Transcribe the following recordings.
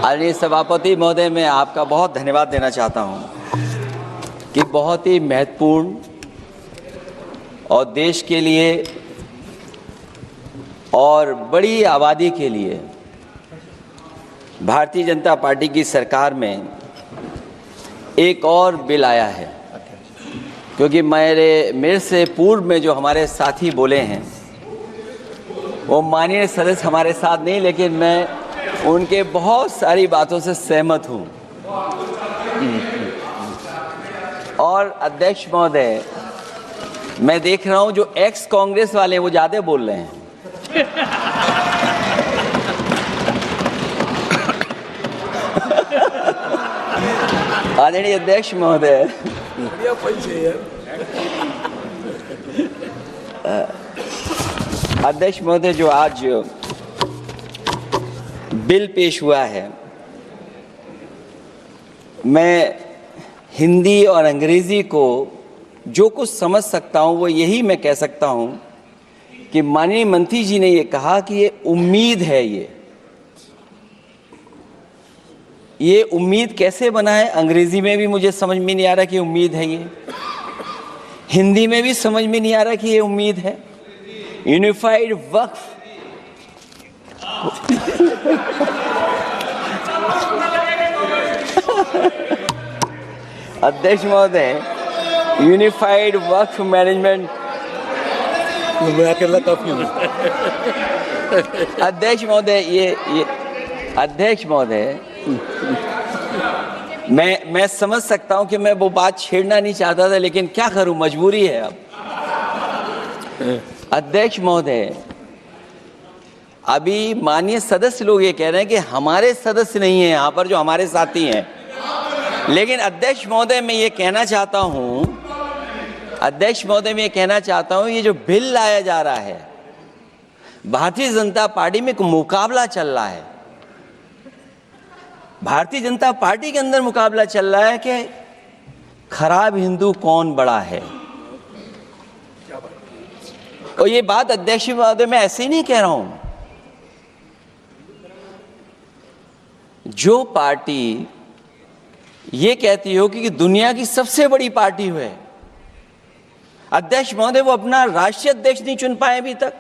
आदरणीय सभापति महोदय, मैं आपका बहुत धन्यवाद देना चाहता हूं कि बहुत ही महत्वपूर्ण और देश के लिए और बड़ी आबादी के लिए भारतीय जनता पार्टी की सरकार में एक और बिल आया है। क्योंकि मेरे से पूर्व में जो हमारे साथी बोले हैं वो माननीय सदस्य हमारे साथ नहीं, लेकिन मैं उनके बहुत सारी बातों से सहमत हूं। और अध्यक्ष महोदय, मैं देख रहा हूं जो एक्स कांग्रेस वाले हैं वो ज्यादा बोल रहे हैं। आदरणीय अध्यक्ष महोदय, अध्यक्ष महोदय, जो आज बिल पेश हुआ है, मैं हिंदी और अंग्रेजी को जो कुछ समझ सकता हूं वो यही मैं कह सकता हूं कि माननीय मंत्री जी ने ये कहा कि ये उम्मीद है। ये उम्मीद कैसे बना है, अंग्रेजी में भी मुझे समझ में नहीं आ रहा कि उम्मीद है ये, हिंदी में भी समझ में नहीं आ रहा कि ये उम्मीद है। यूनिफाइड वक्फ अध्यक्ष महोदय, यूनिफाइड वक्फ मैनेजमेंट अध्यक्ष महोदय, ये अध्यक्ष महोदय, मैं समझ सकता हूं कि मैं वो बात छेड़ना नहीं चाहता था, लेकिन क्या करूं, मजबूरी है अब। अध्यक्ष महोदय, अभी माननीय सदस्य लोग ये कह रहे हैं कि हमारे सदस्य नहीं है यहाँ पर जो हमारे साथी हैं, लेकिन अध्यक्ष महोदय मैं ये कहना चाहता हूँ, अध्यक्ष महोदय मैं ये कहना चाहता हूँ, ये जो बिल लाया जा रहा है, भारतीय जनता पार्टी में एक मुकाबला चल रहा है। भारतीय जनता पार्टी के अंदर मुकाबला चल रहा है कि खराब हिंदू कौन बड़ा है। और ये बात अध्यक्ष महोदय मैं ऐसे ही नहीं कह रहा हूं। जो पार्टी ये कहती हो कि दुनिया की सबसे बड़ी पार्टी है, अध्यक्ष महोदय वो अपना राष्ट्रीय अध्यक्ष नहीं चुन पाए अभी तक।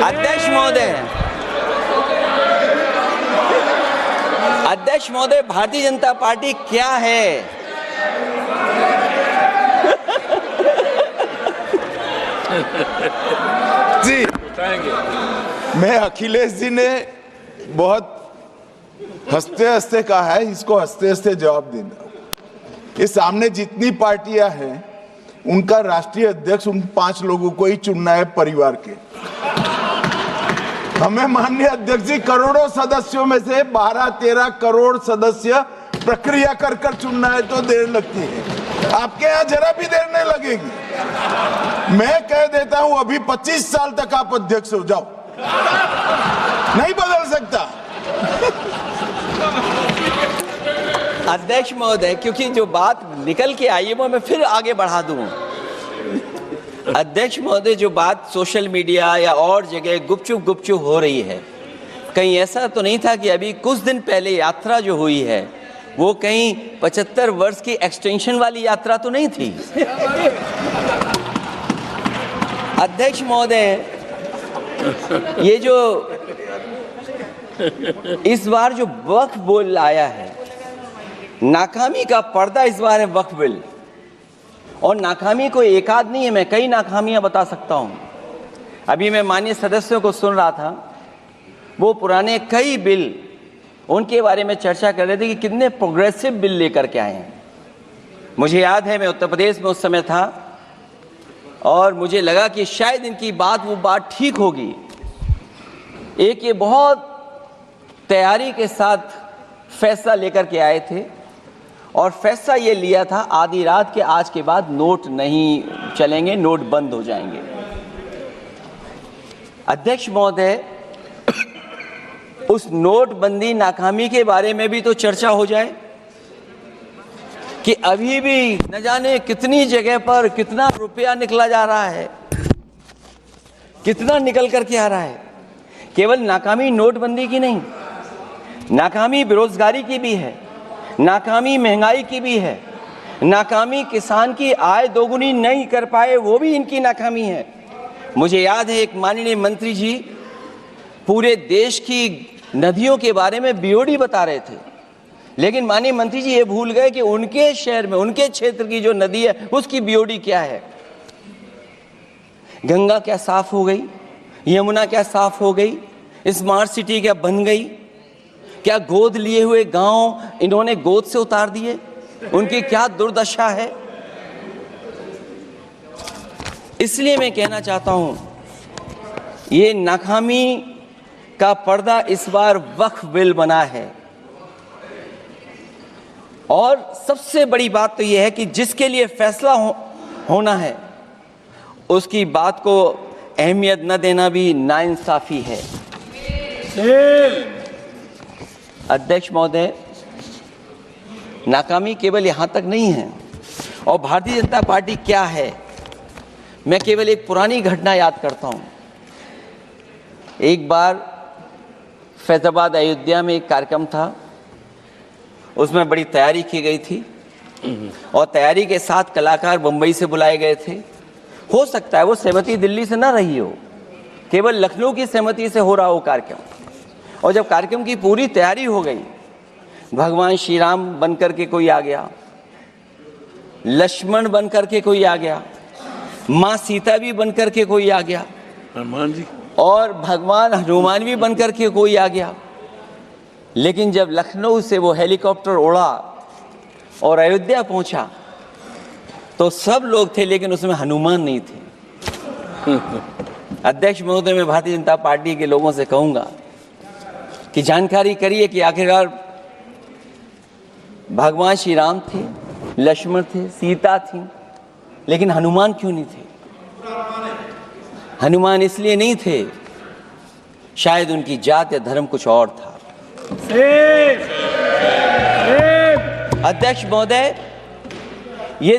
अध्यक्ष महोदय, भारतीय जनता पार्टी क्या है? जी, मैं अखिलेश जी ने बहुत हंसते हंसते कहा है, इसको हंसते हंसते जवाब देना। ये सामने जितनी पार्टियां हैं उनका राष्ट्रीय अध्यक्ष उन 5 लोगों को ही चुनना है परिवार के। हमें माननीय अध्यक्ष जी करोड़ों सदस्यों में से 12-13 करोड़ सदस्य प्रक्रिया कर कर चुनना है तो देर लगती है। आपके यहाँ जरा भी देर नहीं लगेगी। मैं कह देता हूं अभी 25 साल तक आप अध्यक्ष हो जाओ, नहीं बदल सकता। अध्यक्ष महोदय, क्योंकि जो बात निकल के आई है वो मैं फिर आगे बढ़ा दूं। अध्यक्ष महोदय, जो बात सोशल मीडिया या और जगह गुपचुप हो रही है, कहीं ऐसा तो नहीं था कि अभी कुछ दिन पहले यात्रा जो हुई है वो कहीं 75 वर्ष की एक्सटेंशन वाली यात्रा तो नहीं थी। अध्यक्ष महोदय, ये जो इस बार जो वक्फ बिल आया है, नाकामी का पर्दा इस बार है वक्फ बिल। और नाकामी को एक आध नहीं है, मैं कई नाकामियां बता सकता हूं। अभी मैं माननीय सदस्यों को सुन रहा था, वो पुराने कई बिल उनके बारे में चर्चा कर रहे थे कि कितने प्रोग्रेसिव बिल लेकर के आए हैं। मुझे याद है मैं उत्तर प्रदेश में उस समय था और मुझे लगा कि शायद इनकी वो बात ठीक होगी। एक ये बहुत तैयारी के साथ फैसला लेकर के आए थे और फैसला ये लिया था आधी रात के आज के बाद नोट नहीं चलेंगे, नोट बंद हो जाएंगे। अध्यक्ष महोदय, उस नोटबंदी नाकामी के बारे में भी तो चर्चा हो जाए कि अभी भी न जाने कितनी जगह पर कितना रुपया निकला जा रहा है, कितना निकल करके आ रहा है। केवल नाकामी नोटबंदी की नहीं, नाकामी बेरोजगारी की भी है, नाकामी महंगाई की भी है, नाकामी किसान की आय दोगुनी नहीं कर पाए वो भी इनकी नाकामी है। मुझे याद है एक माननीय मंत्री जी पूरे देश की नदियों के बारे में बीओडी बता रहे थे, लेकिन माननीय मंत्री जी ये भूल गए कि उनके शहर में, उनके क्षेत्र की जो नदी है उसकी बीओडी क्या है। गंगा क्या साफ हो गई, यमुना क्या साफ हो गई, स्मार्ट सिटी क्या बन गई, क्या गोद लिए हुए गांव इन्होंने गोद से उतार दिए, उनकी क्या दुर्दशा है। इसलिए मैं कहना चाहता हूं, ये नाकामी का पर्दा इस बार वक्फ बिल बना है। और सबसे बड़ी बात तो यह है कि जिसके लिए फैसला होना है उसकी बात को अहमियत न देना भी नाइंसाफी है। अध्यक्ष महोदय, नाकामी केवल यहां तक नहीं है। और भारतीय जनता पार्टी क्या है, मैं केवल एक पुरानी घटना याद करता हूं। एक बार फैजाबाद अयोध्या में एक कार्यक्रम था, उसमें बड़ी तैयारी की गई थी और तैयारी के साथ कलाकार बंबई से बुलाए गए थे। हो सकता है वो सहमति दिल्ली से ना रही हो, केवल लखनऊ की सहमति से हो रहा हो कार्यक्रम। और जब कार्यक्रम की पूरी तैयारी हो गई, भगवान श्री राम बनकर के कोई आ गया, लक्ष्मण बनकर के कोई आ गया, माँ सीता भी बनकर के कोई आ गया, हनुमान जी और भगवान हनुमान भी बनकर के कोई आ गया। लेकिन जब लखनऊ से वो हेलीकॉप्टर उड़ा और अयोध्या पहुंचा तो सब लोग थे, लेकिन उसमें हनुमान नहीं थे। अध्यक्ष महोदय, मैं भारतीय जनता पार्टी के लोगों से कहूंगा कि जानकारी करिए कि आखिरकार भगवान श्री राम थे, लक्ष्मण थे, सीता थी, लेकिन हनुमान क्यों नहीं थे? हनुमान इसलिए नहीं थे, शायद उनकी जात या धर्म कुछ और था। अध्यक्ष महोदय, ये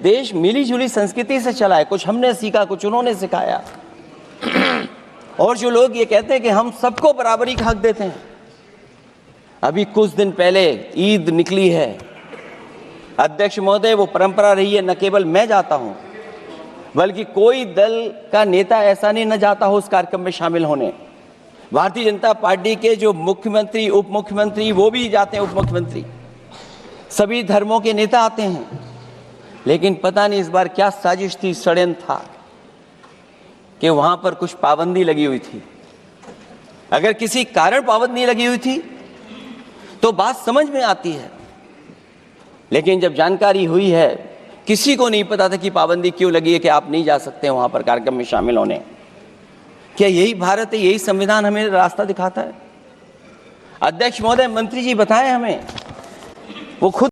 देश मिली जुली संस्कृति से चला है। कुछ हमने सीखा, कुछ उन्होंने सिखाया। और जो लोग ये कहते हैं कि हम सबको बराबरी का हक देते हैं, अभी कुछ दिन पहले ईद निकली है। अध्यक्ष महोदय, वो परंपरा रही है, न केवल मैं जाता हूं बल्कि कोई दल का नेता ऐसा नहीं न जाता हो उस कार्यक्रम में शामिल होने। भारतीय जनता पार्टी के जो मुख्यमंत्री, उप मुख्यमंत्री, वो भी जाते हैं, उप मुख्यमंत्री, सभी धर्मों के नेता आते हैं। लेकिन पता नहीं इस बार क्या साजिश थी, षड्यंत्र था कि वहां पर कुछ पाबंदी लगी हुई थी। अगर किसी कारण पाबंदी लगी हुई थी तो बात समझ में आती है, लेकिन जब जानकारी हुई है, किसी को नहीं पता था कि पाबंदी क्यों लगी है कि आप नहीं जा सकते वहां पर कार्यक्रम में शामिल होने। क्या यही भारत है, यही संविधान हमें रास्ता दिखाता है? अध्यक्ष महोदय, मंत्री जी बताएं हमें, वो खुद